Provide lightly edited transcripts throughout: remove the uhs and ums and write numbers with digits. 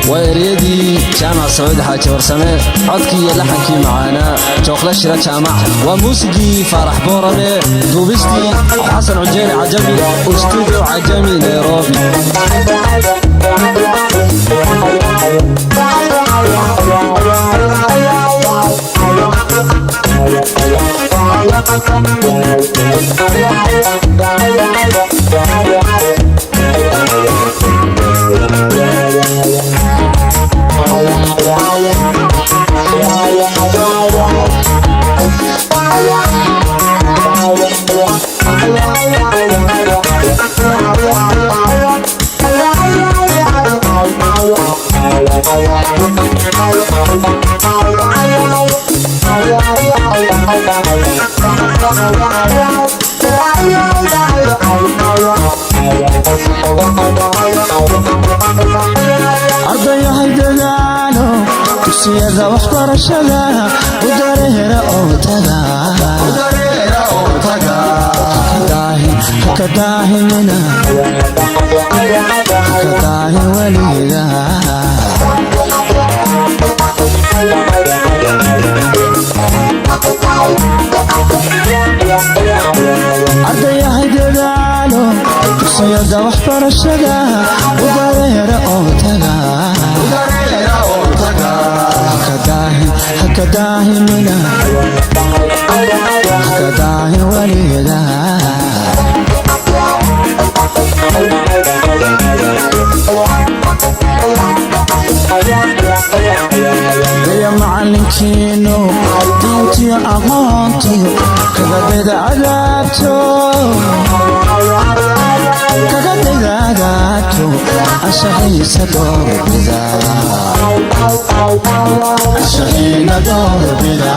ويريدي جامع سعود حاج ورسمه عدكي لحنكي معانا جوخلا شرا جامع وموسيقي فرح بورمي دوبستي حسن عجيني عجمي واستوديو عجمي نيروبي أرضي هيدلالو تسيادة وحبرشدا وداريرا أوتادا هكداهي منا هكداهي وليدا أرضي هيدلالو تسيادة وحبرشدا وداريرا أوتادا هكداهي منا هكداهي وليدا يا معلمكينو دينتي أغانتي كقدد عذابتو كقدد عذابتو الشهيد دور بدا الشهيد دور بدا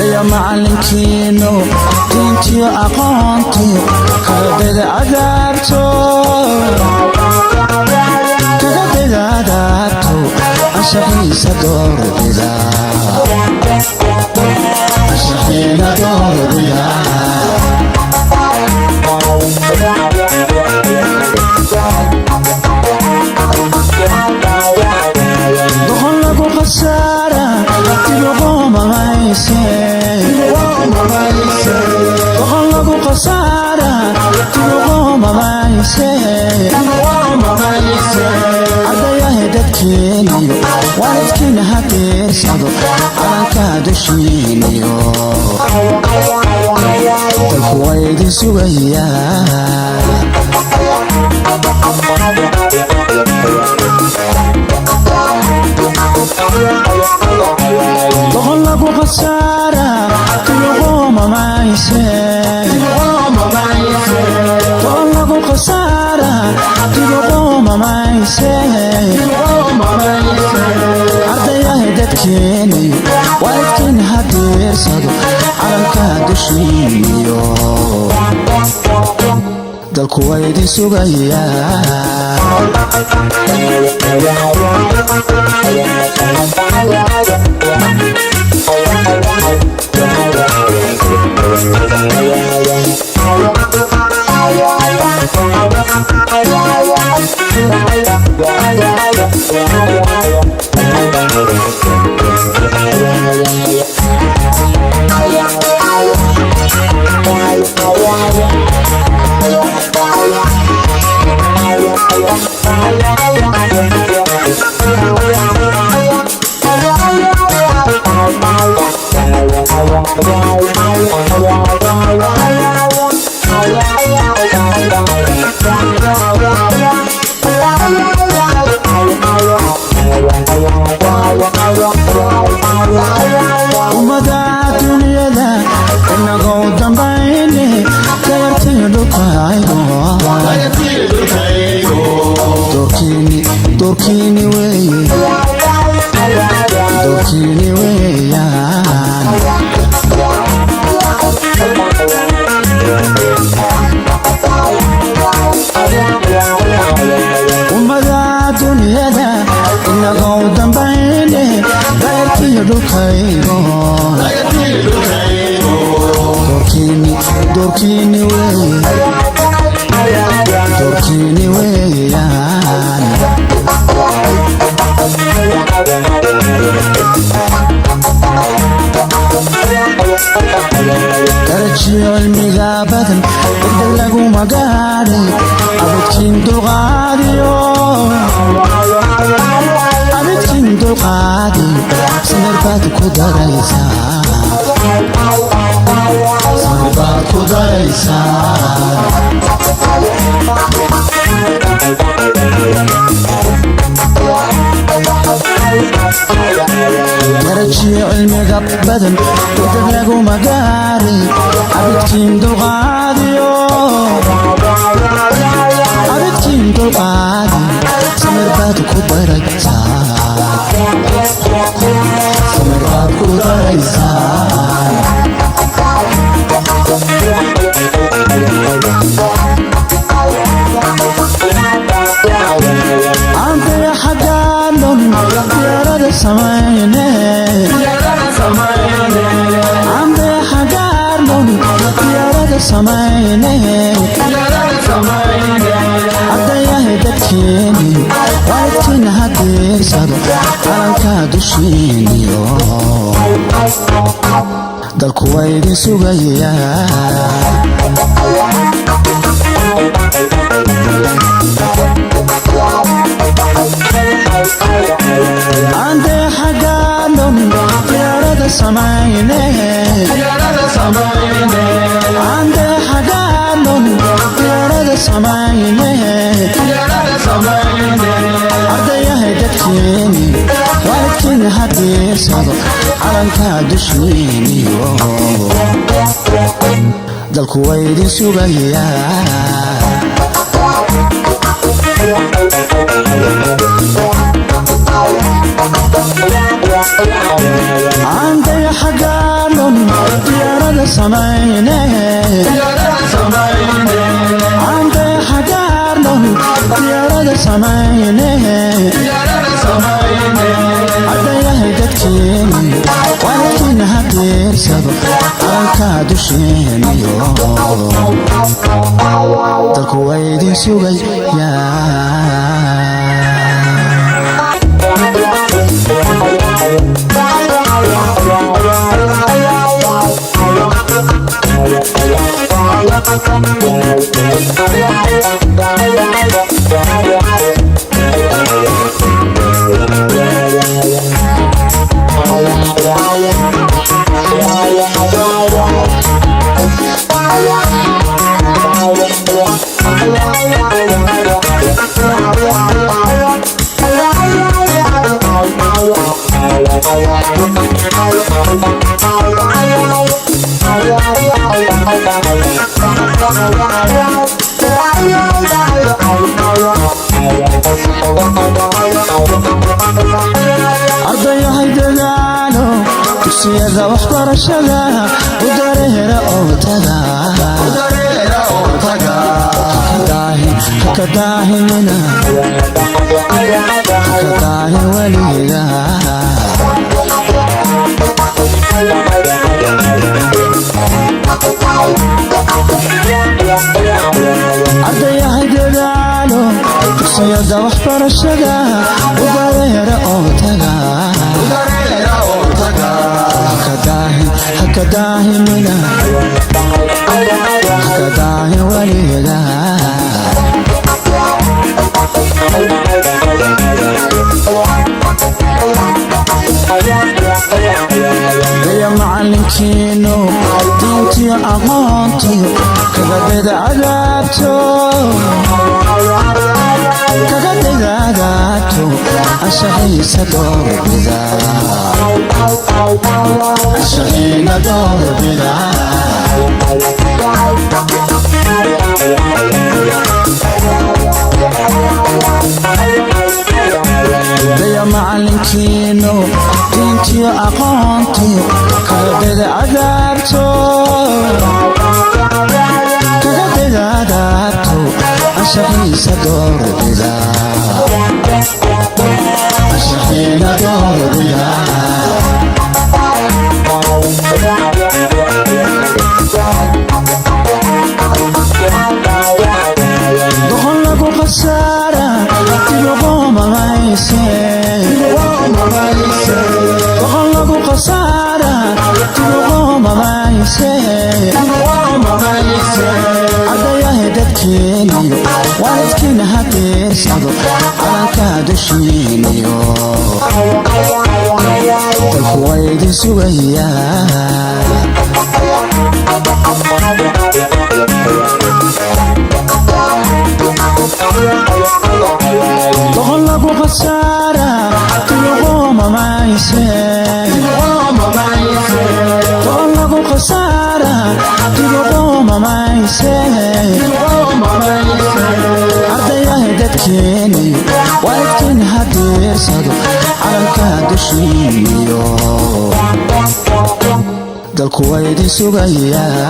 يا معلمكينو دينتي أقانتي كقدد عذابتو كقدد عذابتو الشهيد دور بدا الشهيد دور بدا دخلك خسارة تلقوم مايسي دخلك خسارة تلقوم مايسي عدايا هدتكيني والدكين هاتير صدو على كادشيني تلقويدي سويا دخلك خسارة تلقوم مايسي دخلك خسارة تلقوم مايسي عدايا هدتكيني والدكين هاتير صدو على كادشيني dalku waydi sugaya Dorkini doorkiini weeyaan darajiyo cilmiga badan degdeg laguma gaadhay abidkiin dulqaadiyo samir baad ku daraysaa darajiyo cilmiga badan degdeg laguma gaadhay abidkiin dulqaadiyo samir baad ku daraysaa antaya xaggaadhon diyaarada samayne ardayahay dadkeeni waalidkiina hadeersado calanka dushiiniyo dalku waa idin sugayaa antaya xaggaadhon diyaarada samayne ardayahay dadkeeni waalidkiina hadeersado calanka dushiiniyo dalku waa idin sugayaa antaya xaggaadhon diyaarada samayne ardayahay dadkeeni waalidkiina hadeersado calanka dushiiniyo dalku waa idin sugayaa ardayahay dadaalo dugsiyada waxbarashada u dareera oo taga haka daahimina haka daahin weliga ardayahay dadaalo dugsiyada waxbarashada u dareera oo taga haka daahimina haka daahin weliga يا معلمكينو دينتي أغانتي كغدد عذابتو أشعي سدور بذا أشعي ندور بذا يا معلمكينو دينتي أغانتي كغدد عذابتو أشعي سدور بذا أشعي ندور بذا saara tiruqooma mayse ardayahay dadkeeniyo waalidkiina ha fiirsado calanka dushiiniyo dalku waa idin sugayaa doqon lagu khasaara tiruqooma mayse doqon lagu khasaara tiruqooma mayse ardayahay dadkeeniyo waalidkiina ha fiirsado calanka dushiiniyo dalku waa idin sugayaa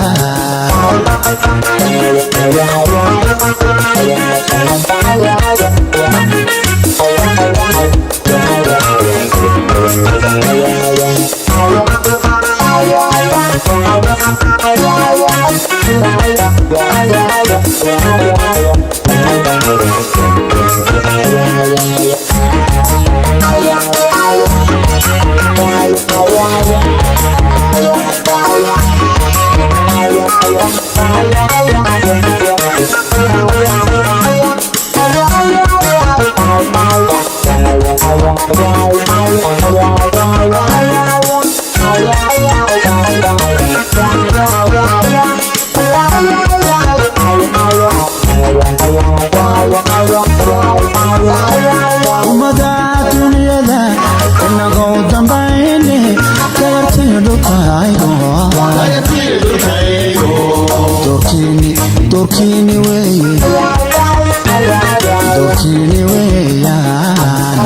ummada dunyada inagoo dambayne dayartii dhulkaygo doorkiini weeye doorkiini weeyaan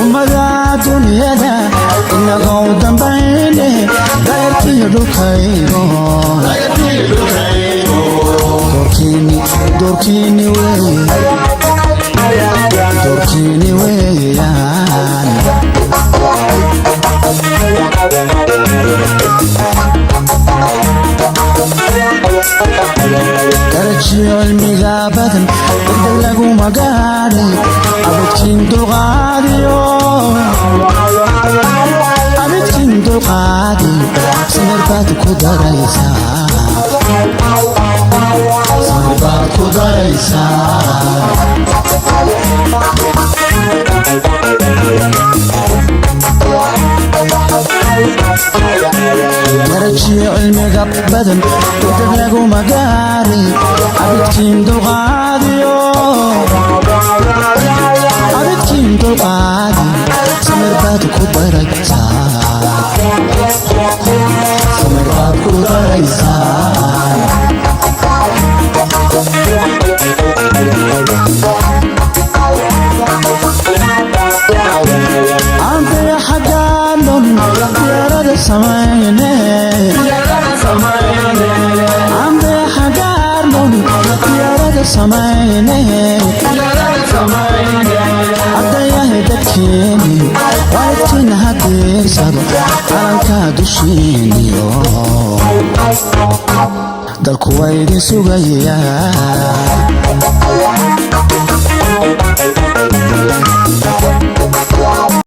ummada dunyada inagoo dambayne dayartii dhulkaygo doorkiini weeye doorkiini weeyaan darajiyo cilmiga badan degdeg laguma gaadhay abidkiin dulqaadiyo samir baad ku daraysaa darajiyo cilmiga badan degdeg laguma gaadhay abidkiin dulqaadiyo samir baad ku daraysaa andaya xagaanon diyaarada samayne andaya xagaanon diyaarada samayne ardayahay dadkeeni waalidkiina ha fiirsado calanka dushiiniyo dalku waa idin sugayaa